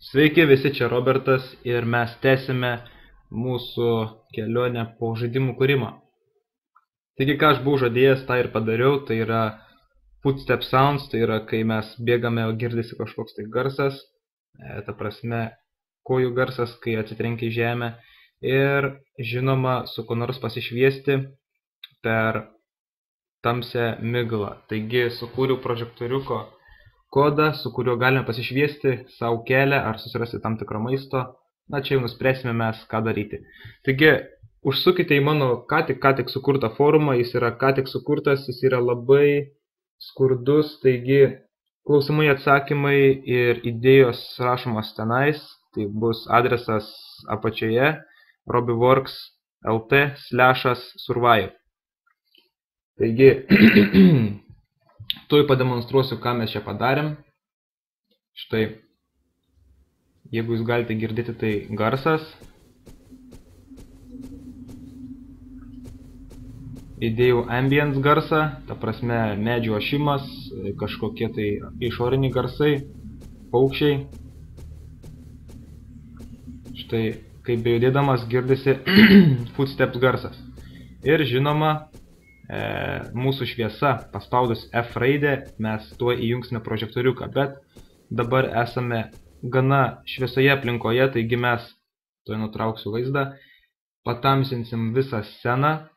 Sveiki visi, čia Robertas ir mes tęsime mūsų kelionę po žaidimų kūrimą. Taigi, ką aš buvau žadėjęs, tą ir padariau, tai yra footstep sounds, tai yra kai mes bėgame, girdisi kažkoks tai garsas, ta prasme kojų garsas, kai atsitrenkia į žemę ir žinoma su kuo nors pasišviesti per tamsią miglą. Taigi, sukūriau prožektoriuko kodą, su kuriuo galime pasišviesti savo kelią ar susirasti tam tikrą maisto. Na, čia jau nuspręsime mes, ką daryti. Taigi, užsukite į mano ką tik sukurtą forumą, jis yra ką tik sukurtas, jis yra labai skurdus, taigi klausimai, atsakymai ir idėjos rašomos tenais, tai bus adresas apačioje robiworks.lt/survive. Taigi, tuoj pademonstruosiu, ką mes čia padarėm. Štai, jeigu jūs galite girdėti, tai garsas. Įdėjau ambience garsą, ta prasme medžių ošimas, kažkokie tai išoriniai garsai, paukščiai. Štai, kaip bejudėdamas girdisi footsteps garsas. Ir žinoma, mūsų šviesa, paspaudus F raidę, mes tuo įjungsime prožektoriuką, bet dabar esame gana šviesoje aplinkoje, taigi mes, tuoj nutrauksiu vaizdą, patamsinsim visą sceną,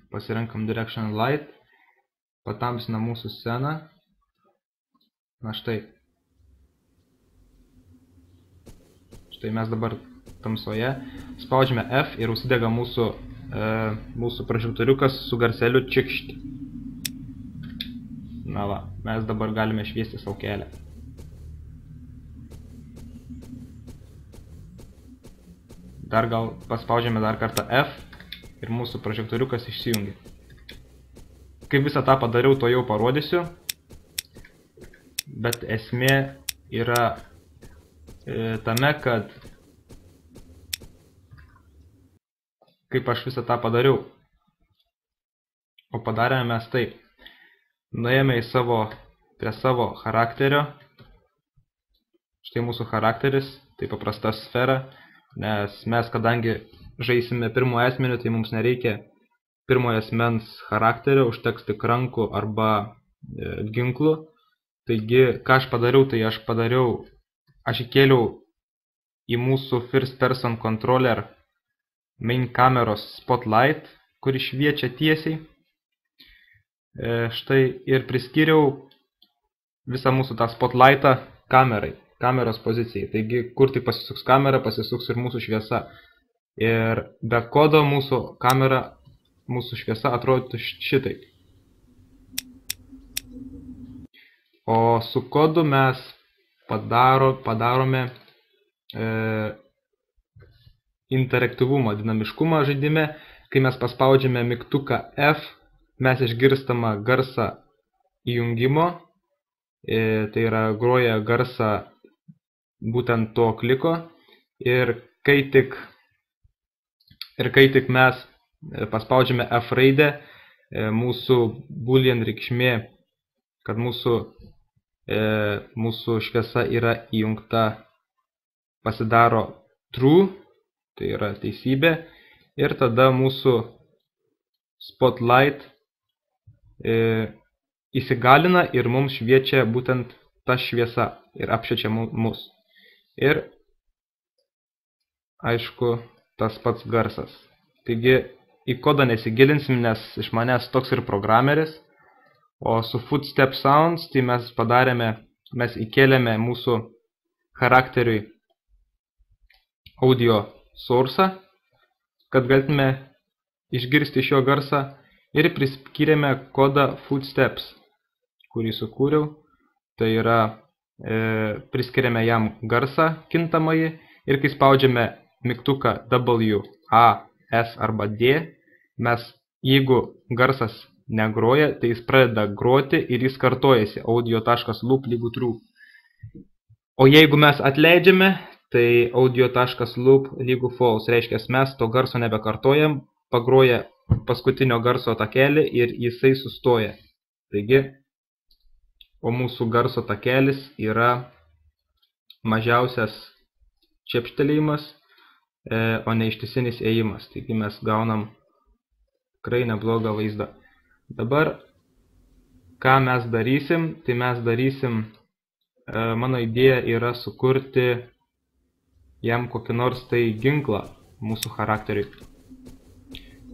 pasirenkam direction light, patamsinam mūsų sceną, na štai mes dabar tamsoje, spaudžiame F ir užsidega mūsų prožektoriukas su garseliu čikšt. Na va, mes dabar galime šviesti savo kelią. Dar gal paspaudžiame dar kartą F ir mūsų prožektoriukas išsijungia. Kaip visą tą padariau, to jau parodysiu, bet esmė yra tame, kad kaip aš visą tą padariau. O padarėme mes taip. Nuėjome prie savo charakterio. Štai mūsų charakteris, tai paprasta sfera, nes mes, kadangi žaisime pirmojo asmeniu, tai mums nereikia pirmojo asmens charakterio, užteks tik rankų arba ginklų. Taigi, ką aš padariau, aš įkėliau į mūsų first person controller main kameros spotlight, kuri šviečia tiesiai. Štai ir priskyriau visą mūsų tą spotlightą kameros pozicijai. Taigi, kur tik pasisuks kamera, pasisuks ir mūsų šviesa. Ir be kodo mūsų šviesa atrodytų šitai. O su kodu mes padarome interaktyvumą, dinamiškumą žaidime. Kai mes paspaudžiame mygtuką F, mes išgirstama garsą įjungimo, tai yra groja garsą būtent to kliko, ir kai tik mes paspaudžiame F raidę, mūsų boolean reikšmė, kad mūsų šviesa yra įjungta, pasidaro true, tai yra teisybė, ir tada mūsų spotlight įsigalina ir mums šviečia būtent ta šviesa ir apšviečia mus. Ir aišku, tas pats garsas. Taigi, į kodą nesigilinsim, nes iš manęs toks ir programeris. O su footstep sounds, tai mes įkėlėme mūsų charakteriui audio source'ą, kad galėtume išgirsti šio garsą, ir priskyrėme kodą footsteps, kurį sukūriau. Tai yra, priskiriame jam garsą kintamąjį, ir kai spaudžiame mygtuką W, A, S arba D, jeigu garsas negroja, tai jis pradeda groti ir jis kartojasi audio.loop lygu true. O jeigu mes atleidžiame, tai audio.loop lygu false, reiškia, mes to garso nebekartojam, pagroja paskutinio garso takelį ir jisai sustoja. Taigi, o mūsų garso takelis yra mažiausias čepštelėjimas, o ne ištisinis ėjimas. Taigi mes gaunam tikrai neblogą vaizdą. Dabar, ką mes darysim, tai mes darysim, mano idėja yra sukurti jam kokį nors tai ginklą mūsų charakteriui.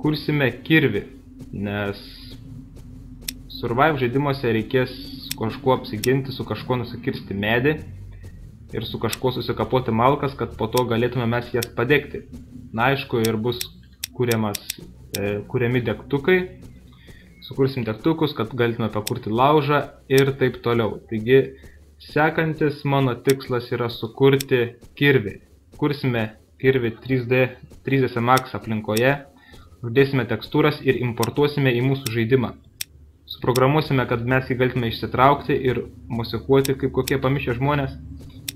Kursime kirvį, nes Survive žaidimuose reikės kažkuo apsiginti, su kažkuo nusikirsti medį ir su kažkuo susikapoti malkas, kad po to galėtume mes jas padegti. Na, aišku, ir bus kuriami degtukai, sukursim degtukus, kad galėtume pakurti laužą ir taip toliau. Taigi, sekantis mano tikslas yra sukurti kirvį. Kursime kirvį 3ds Max aplinkoje, uždėsime tekstūras ir importuosime į mūsų žaidimą. Suprogramuosime, kad mes jį galėtume išsitraukti ir mosikuoti kaip kokie pamišę žmonės.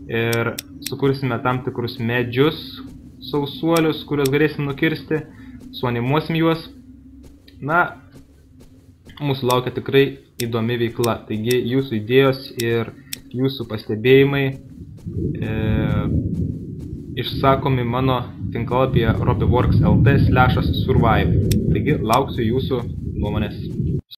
Ir sukursime tam tikrus medžius, sausuolius, kuriuos galėsim nukirsti, suanimuosim juos. Na, mūsų laukia tikrai įdomi veikla. Taigi jūsų idėjos ir jūsų pastebėjimai išsakomi mano tinklalapyje robiworks.lt/survive. Taigi lauksiu jūsų nuomonės.